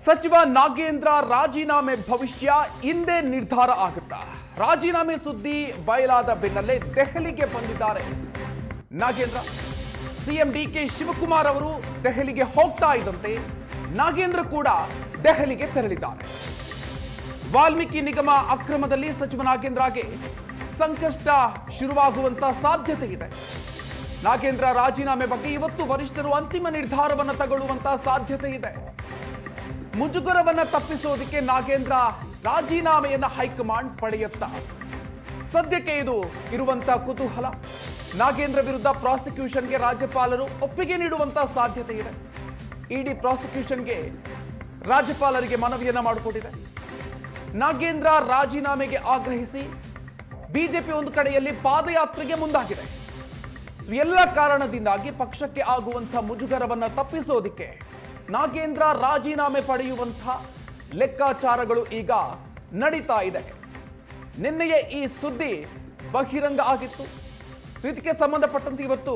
ಸಚಿವ ನಾಗೇಂದ್ರ ರಾಜೀನಾಮೆ ಭವಿಷ್ಯ ಇಂದೇ ನಿರ್ಧಾರ ಆಗುತ್ತಾ? ರಾಜೀನಾಮೆ ಸುದ್ದಿ ಬಯಲಾದ ಬೆನ್ನಲ್ಲೇ ದೆಹಲಿಗೆ ಬಂದಿದ್ದಾರೆ ನಾಗೇಂದ್ರ. ಸಿಎಂ ಡಿಕೆ ಶಿವಕುಮಾರ್ ಅವರು ದೆಹಲಿಗೆ ಹೋಗ್ತಾ ಇದ್ದಂತೆ ನಾಗೇಂದ್ರ ಕೂಡ ದೆಹಲಿಗೆ ತೆರಳಿದ್ದಾರೆ. ವಾಲ್ಮೀಕಿ ನಿಗಮ ಅಕ್ರಮದಲ್ಲಿ ಸಚಿವ ನಾಗೇಂದ್ರಗೆ ಸಂಕಷ್ಟ ಶುರುವಾಗುವಂತ ಸಾಧ್ಯತೆ ಇದೆ. ನಾಗೇಂದ್ರ ರಾಜೀನಾಮೆ ಬಗ್ಗೆ ಇವತ್ತು ವರಿಷ್ಠರು ಅಂತಿಮ ನಿರ್ಧಾರವನ್ನು ತಗೊಳ್ಳುವಂತ ಸಾಧ್ಯತೆ ಇದೆ. ಮುಜುಗರವನ್ನ ತಪ್ಪಿಸೋದಕ್ಕೆ ನಾಗೇಂದ್ರ ರಾಜೀನಾಮೆಯನ್ನ ಹೈಕಮಾಂಡ್ ಪಡೆಯುತ್ತಾ? ಸದ್ಯಕ್ಕೆ ಇದು ಇರುವಂತ ಕುತೂಹಲ. ನಾಗೇಂದ್ರ ವಿರುದ್ಧ ಪ್ರಾಸಿಕ್ಯೂಷನ್ಗೆ ರಾಜ್ಯಪಾಲರು ಒಪ್ಪಿಗೆ ನೀಡುವಂತ ಸಾಧ್ಯತೆ ಇದೆ. ಇಡಿ ಪ್ರಾಸಿಕ್ಯೂಷನ್ಗೆ ರಾಜ್ಯಪಾಲರಿಗೆ ಮನವಿಯನ್ನ ಮಾಡಿಕೊಟ್ಟಿದೆ. ನಾಗೇಂದ್ರ ರಾಜೀನಾಮೆಗೆ ಆಗ್ರಹಿಸಿ ಬಿಜೆಪಿ ಒಂದು ಕಡೆಯಲ್ಲಿ ಪಾದಯಾತ್ರೆಗೆ ಮುಂದಾಗಿದೆ. ಎಲ್ಲ ಕಾರಣದಿಂದಾಗಿ ಪಕ್ಷಕ್ಕೆ ಆಗುವಂತಹ ಮುಜುಗರವನ್ನ ತಪ್ಪಿಸೋದಕ್ಕೆ ನಾಗೇಂದ್ರ ರಾಜೀನಾಮೆ ಪಡೆಯುವಂತಹ ಲೆಕ್ಕಾಚಾರಗಳು ಈಗ ನಡೀತಾ ಇದೆ. ನಿನ್ನೆಯೇ ಈ ಸುದ್ದಿ ಬಹಿರಂಗ ಆಗಿತ್ತು. ಇದಕ್ಕೆ ಸಂಬಂಧಪಟ್ಟಂತೆ ಇವತ್ತು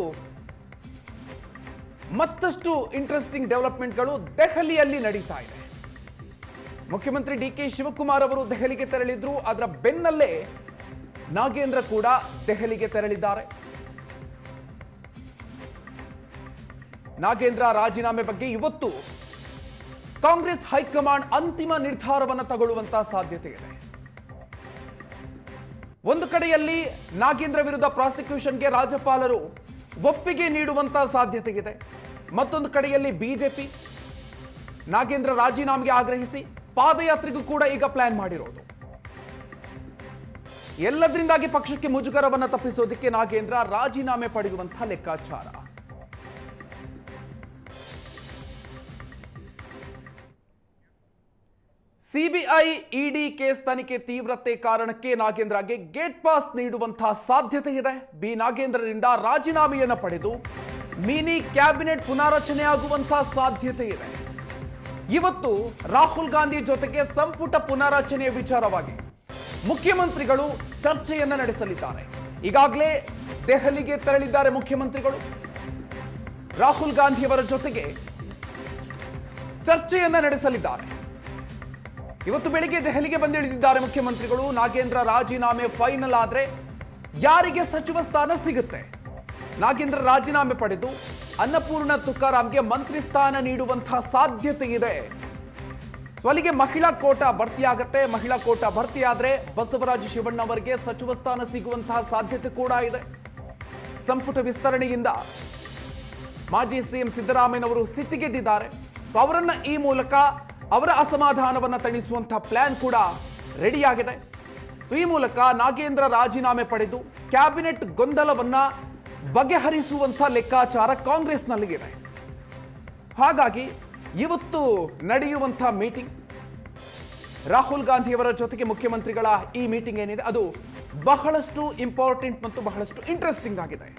ಮತ್ತಷ್ಟು ಇಂಟ್ರೆಸ್ಟಿಂಗ್ ಡೆವಲಪ್ಮೆಂಟ್ಗಳು ದೆಹಲಿಯಲ್ಲಿ ನಡೀತಾ ಇದೆ. ಮುಖ್ಯಮಂತ್ರಿ ಡಿಕೆ ಶಿವಕುಮಾರ್ ಅವರು ದೆಹಲಿಗೆ ತೆರಳಿದ್ರು. ಅದರ ಬೆನ್ನಲ್ಲೇ ನಾಗೇಂದ್ರ ಕೂಡ ದೆಹಲಿಗೆ ತೆರಳಿದ್ದಾರೆ. ನಾಗೇಂದ್ರ ರಾಜೀನಾಮೆ ಬಗ್ಗೆ ಇವತ್ತು ಕಾಂಗ್ರೆಸ್ ಹೈಕಮಾಂಡ್ ಅಂತಿಮ ನಿರ್ಧಾರವನ್ನು ತಗೊಳ್ಳುವಂತಹ ಸಾಧ್ಯತೆ ಇದೆ. ಒಂದು ಕಡೆಯಲ್ಲಿ ನಾಗೇಂದ್ರ ವಿರುದ್ಧ ಪ್ರಾಸಿಕ್ಯೂಷನ್ಗೆ ರಾಜ್ಯಪಾಲರು ಒಪ್ಪಿಗೆ ನೀಡುವಂತಹ ಸಾಧ್ಯತೆ ಇದೆ. ಮತ್ತೊಂದು ಕಡೆಯಲ್ಲಿ ಬಿಜೆಪಿ ನಾಗೇಂದ್ರ ರಾಜೀನಾಮೆಗೆ ಆಗ್ರಹಿಸಿ ಪಾದಯಾತ್ರೆಗೂ ಕೂಡ ಈಗ ಪ್ಲಾನ್ ಮಾಡಿರೋದು. ಎಲ್ಲದರಿಂದಾಗಿ ಪಕ್ಷಕ್ಕೆ ಮುಜುಗರವನ್ನು ತಪ್ಪಿಸೋದಕ್ಕೆ ನಾಗೇಂದ್ರ ರಾಜೀನಾಮೆ ಪಡೆಯುವಂತಹ ಲೆಕ್ಕಾಚಾರ. ಸಿಬಿಐ ಇಡಿ ಕೇಸ್ ತನಿಖೆ ತೀವ್ರತೆ ಕಾರಣಕ್ಕೆ ನಾಗೇಂದ್ರಗೆ ಗೇಟ್ ಪಾಸ್ ನೀಡುವಂತಹ ಸಾಧ್ಯತೆ ಇದೆ. ಬಿ ನಾಗೇಂದ್ರರಿಂದ ರಾಜೀನಾಮೆಯನ್ನು ಪಡೆದು ಮಿನಿ ಕ್ಯಾಬಿನೆಟ್ ಪುನಾರಚನೆ ಆಗುವಂತಹ ಸಾಧ್ಯತೆ ಇದೆ. ಇವತ್ತು ರಾಹುಲ್ ಗಾಂಧಿ ಜೊತೆಗೆ ಸಂಪುಟ ಪುನಾರಚನೆಯ ವಿಚಾರವಾಗಿ ಮುಖ್ಯಮಂತ್ರಿಗಳು ಚರ್ಚೆಯನ್ನ ನಡೆಸಲಿದ್ದಾರೆ. ಈಗಾಗಲೇ ದೆಹಲಿಗೆ ತೆರಳಿದ್ದಾರೆ ಮುಖ್ಯಮಂತ್ರಿಗಳು. ರಾಹುಲ್ ಗಾಂಧಿಯವರ ಜೊತೆಗೆ ಚರ್ಚೆಯನ್ನ ನಡೆಸಲಿದ್ದಾರೆ. ಇವತ್ತು ಬೆಳಿಗ್ಗೆ ದೆಹಲಿಗೆ ಬಂದಿಳಿದಿದ್ದಾರೆ ಮುಖ್ಯಮಂತ್ರಿಗಳು. ನಾಗೇಂದ್ರ ರಾಜೀನಾಮೆ ಫೈನಲ್ ಆದ್ರೆ ಯಾರಿಗೆ ಸಚಿವ ಸ್ಥಾನ ಸಿಗುತ್ತೆ? ನಾಗೇಂದ್ರ ರಾಜೀನಾಮೆ ಪಡೆದು ಅನ್ನಪೂರ್ಣ ತುಕಾರಾಂಗೆ ಮಂತ್ರಿ ಸ್ಥಾನ ನೀಡುವಂತಹ ಸಾಧ್ಯತೆ ಇದೆ. ಅಲ್ಲಿಗೆ ಮಹಿಳಾ ಕೋಟಾ ಭರ್ತಿಯಾಗತ್ತೆ. ಮಹಿಳಾ ಕೋಟಾ ಭರ್ತಿಯಾದ್ರೆ ಬಸವರಾಜ ಶಿವಣ್ಣ ಅವರಿಗೆ ಸಚಿವ ಸ್ಥಾನ ಸಿಗುವಂತಹ ಸಾಧ್ಯತೆ ಕೂಡ ಇದೆ. ಸಂಪುಟ ವಿಸ್ತರಣೆಯಿಂದ ಮಾಜಿ ಸಿಎಂ ಸಿದ್ದರಾಮಯ್ಯನವರು ಸಿಟ್ಟಿಗೆದ್ದಿದ್ದಾರೆ. ಅವರನ್ನ ಈ ಮೂಲಕ ಅವರ ಅಸಮಾಧಾನವನ್ನ ತಣಿಸುವಂತಹ ಪ್ಲಾನ್ ಕೂಡ ರೆಡಿಯಾಗಿದೆ. ಈ ಮೂಲಕ ನಾಗೇಂದ್ರ ರಾಜೀನಾಮೆ ಪಡೆದು ಕ್ಯಾಬಿನೆಟ್ ಗೊಂದಲವನ್ನ ಬಗೆಹರಿಸುವಂತಹ ಲೆಕ್ಕಾಚಾರ ಕಾಂಗ್ರೆಸ್ನಲ್ಲಿದೆ. ಹಾಗಾಗಿ ಇವತ್ತು ನಡೆಯುವಂತಹ ಮೀಟಿಂಗ್, ರಾಹುಲ್ ಗಾಂಧಿಯವರ ಜೊತೆಗೆ ಮುಖ್ಯಮಂತ್ರಿಗಳ ಈ ಮೀಟಿಂಗ್ ಏನಿದೆ ಅದು ಬಹಳಷ್ಟು ಇಂಪಾರ್ಟೆಂಟ್ ಮತ್ತು ಬಹಳಷ್ಟು ಇಂಟ್ರೆಸ್ಟಿಂಗ್ ಆಗಿದೆ.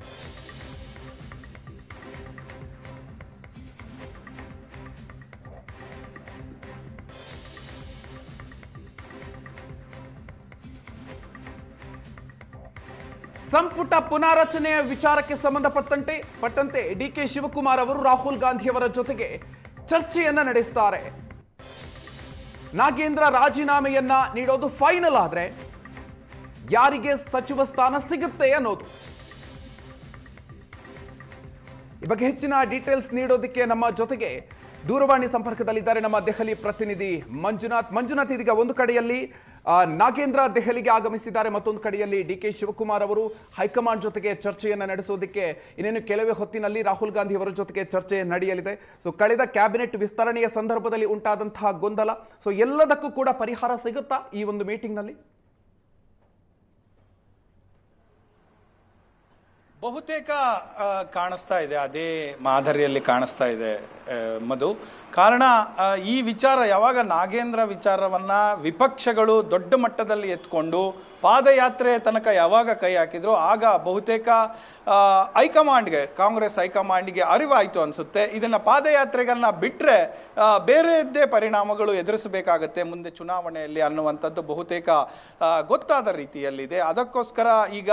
ಸಂಪುಟ ಪುನಾರಚನೆಯ ವಿಚಾರಕ್ಕೆ ಸಂಬಂಧಪಟ್ಟಂತೆ ಡಿಕೆ ಶಿವಕುಮಾರ್ ಅವರು ರಾಹುಲ್ ಗಾಂಧಿಯವರ ಜೊತೆಗೆ ಚರ್ಚೆಯನ್ನ ನಡೆಸ್ತಾರೆ. ನಾಗೇಂದ್ರ ರಾಜೀನಾಮೆಯನ್ನ ನೀಡೋದು ಫೈನಲ್ ಆದ್ರೆ ಯಾರಿಗೆ ಸಚಿವ ಸ್ಥಾನ ಸಿಗುತ್ತೆ ಅನ್ನೋದು. ಈ ಬಗ್ಗೆ ಹೆಚ್ಚಿನ ಡೀಟೇಲ್ಸ್ ನೀಡೋದಕ್ಕೆ ನಮ್ಮ ಜೊತೆಗೆ ದೂರವಾಣಿ ಸಂಪರ್ಕದಲ್ಲಿದ್ದಾರೆ ನಮ್ಮ ದೆಹಲಿ ಪ್ರತಿನಿಧಿ ಮಂಜುನಾಥ್ ಇದೀಗ ಒಂದು ಕಡೆಯಲ್ಲಿ ನಾಗೇಂದ್ರ ದೆಹಲಿಗೆ ಆಗಮಿಸಿದ್ದಾರೆ, ಮತ್ತೊಂದು ಕಡೆಯಲ್ಲಿ ಡಿಕೆ ಶಿವಕುಮಾರ್ ಅವರು ಹೈಕಮಾಂಡ್ ಜೊತೆಗೆ ಚರ್ಚೆಯನ್ನು ನಡೆಸೋದಕ್ಕೆ ಇನ್ನೇನು ಕೆಲವೇ ಹೊತ್ತಿನಲ್ಲಿ ರಾಹುಲ್ ಗಾಂಧಿ ಅವರ ಜೊತೆಗೆ ಚರ್ಚೆ ನಡೆಯಲಿದೆ. ಕಳೆದ ಕ್ಯಾಬಿನೆಟ್ ವಿಸ್ತರಣೆಯ ಸಂದರ್ಭದಲ್ಲಿ ಉಂಟಾದಂತಹ ಗೊಂದಲ, ಎಲ್ಲದಕ್ಕೂ ಕೂಡ ಪರಿಹಾರ ಸಿಗುತ್ತಾ ಈ ಒಂದು ಮೀಟಿಂಗ್ ನಲ್ಲಿ? ಬಹುತೇಕ ಕಾಣಿಸ್ತಾ ಇದೆ, ಅದೇ ಮಾದರಿಯಲ್ಲಿ ಕಾಣಿಸ್ತಾ ಇದೆ ಮಧು. ಕಾರಣ ಈ ವಿಚಾರ ಯಾವಾಗ ನಾಗೇಂದ್ರ ವಿಚಾರವನ್ನ ವಿಪಕ್ಷಗಳು ದೊಡ್ಡ ಮಟ್ಟದಲ್ಲಿ ಎತ್ಕೊಂಡು ಪಾದಯಾತ್ರೆ ತನಕ ಯಾವಾಗ ಕೈ ಹಾಕಿದ್ರು ಆಗ ಬಹುತೇಕ ಹೈಕಮಾಂಡ್ಗೆ, ಕಾಂಗ್ರೆಸ್ ಹೈಕಮಾಂಡ್ಗೆ ಅರಿವಾಯಿತು ಅನಿಸುತ್ತೆ. ಇದನ್ನು ಪಾದಯಾತ್ರೆಗಳನ್ನ ಬಿಟ್ಟರೆ ಬೇರೆದ್ದೇ ಪರಿಣಾಮಗಳು ಎದುರಿಸಬೇಕಾಗತ್ತೆ ಮುಂದೆ ಚುನಾವಣೆಯಲ್ಲಿ ಅನ್ನುವಂಥದ್ದು ಬಹುತೇಕ ಗೊತ್ತಾದ ರೀತಿಯಲ್ಲಿದೆ. ಅದಕ್ಕೋಸ್ಕರ ಈಗ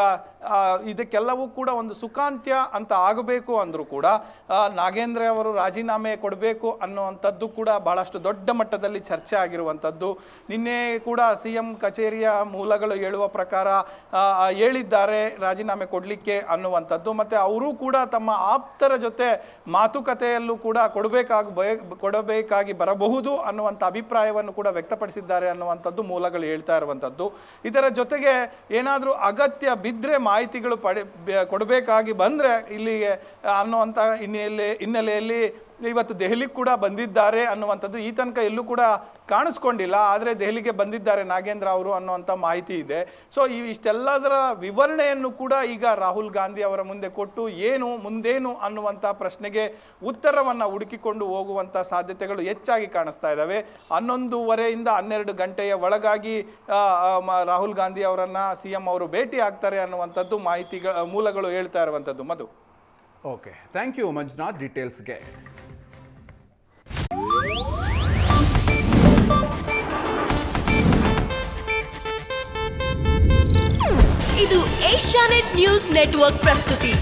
ಇದಕ್ಕೆಲ್ಲವೂ ಕೂಡ ಒಂದು ಸುಖಾಂತ್ಯ ಅಂತ ಆಗಬೇಕು ಅಂದರೂ ಕೂಡ ನಾಗೇಂದ್ರ ಅವರು ರಾಜೀನಾಮೆ ಕೊಡಬೇಕು ಅನ್ನುವಂಥದ್ದು ಕೂಡ ಬಹಳಷ್ಟು ದೊಡ್ಡ ಮಟ್ಟದಲ್ಲಿ ಚರ್ಚೆ ಆಗಿರುವಂಥದ್ದು. ನಿನ್ನೆ ಕೂಡ CM ಕಚೇರಿಯ ಮೂಲಗಳು ಹೇಳುವ ಪ್ರಕಾರ ಹೇಳಿದ್ದಾರೆ ರಾಜೀನಾಮೆ ಕೊಡಲಿಕ್ಕೆ ಅನ್ನುವಂಥದ್ದು. ಮತ್ತು ಅವರು ಕೂಡ ತಮ್ಮ ಆಪ್ತರ ಜೊತೆ ಮಾತುಕತೆಯಲ್ಲೂ ಕೂಡ ಕೊಡಬೇಕಾಗಿ ಬರಬಹುದು ಅನ್ನುವಂಥ ಅಭಿಪ್ರಾಯವನ್ನು ಕೂಡ ವ್ಯಕ್ತಪಡಿಸಿದ್ದಾರೆ ಅನ್ನುವಂಥದ್ದು ಮೂಲಗಳು ಹೇಳ್ತಾ ಇರುವಂಥದ್ದು. ಇದರ ಜೊತೆಗೆ ಏನಾದರೂ ಅಗತ್ಯ ಬಿದ್ದರೆ ಮಾಹಿತಿಗಳು ಕೊಡಬೇಕಾಗಿ ಬಂದರೆ ಇಲ್ಲಿಗೆ ಅನ್ನುವಂಥ ಹಿನ್ನೆಲೆಯಲ್ಲಿ ಇವತ್ತು ದೆಹಲಿಗೆ ಕೂಡ ಬಂದಿದ್ದಾರೆ ಅನ್ನುವಂಥದ್ದು ಈ ತನಕ ಎಲ್ಲೂ ಕೂಡ ಕಾಣಿಸ್ಕೊಂಡಿಲ್ಲ. ಆದರೆ ದೆಹಲಿಗೆ ಬಂದಿದ್ದಾರೆ ನಾಗೇಂದ್ರ ಅವರು ಅನ್ನುವಂಥ ಮಾಹಿತಿ ಇದೆ. ಸೊ ಇಷ್ಟೆಲ್ಲದರ ವಿವರಣೆಯನ್ನು ಕೂಡ ಈಗ ರಾಹುಲ್ ಗಾಂಧಿ ಅವರ ಮುಂದೆ ಕೊಟ್ಟು ಮುಂದೇನು ಅನ್ನುವಂಥ ಪ್ರಶ್ನೆಗೆ ಉತ್ತರವನ್ನು ಹುಡುಕಿಕೊಂಡು ಹೋಗುವಂಥ ಸಾಧ್ಯತೆಗಳು ಹೆಚ್ಚಾಗಿ ಕಾಣಿಸ್ತಾ ಇದ್ದಾವೆ. 11:30 12 ಗಂಟೆಯ ಒಳಗಾಗಿ ರಾಹುಲ್ ಗಾಂಧಿ ಅವರನ್ನು CM ಅವರು ಭೇಟಿ ಆಗ್ತಾರೆ ಅನ್ನುವಂಥದ್ದು ಮೂಲಗಳು ಹೇಳ್ತಾ ಇರುವಂಥದ್ದು. Madhu. Okay, thank you Manjunath ಡೀಟೇಲ್ಸ್ಗೆ. ಇದು ಏಷ್ಯಾನೆಟ್ ನ್ಯೂಸ್ ನೆಟ್ವರ್ಕ್ ಪ್ರಸ್ತುತಿ.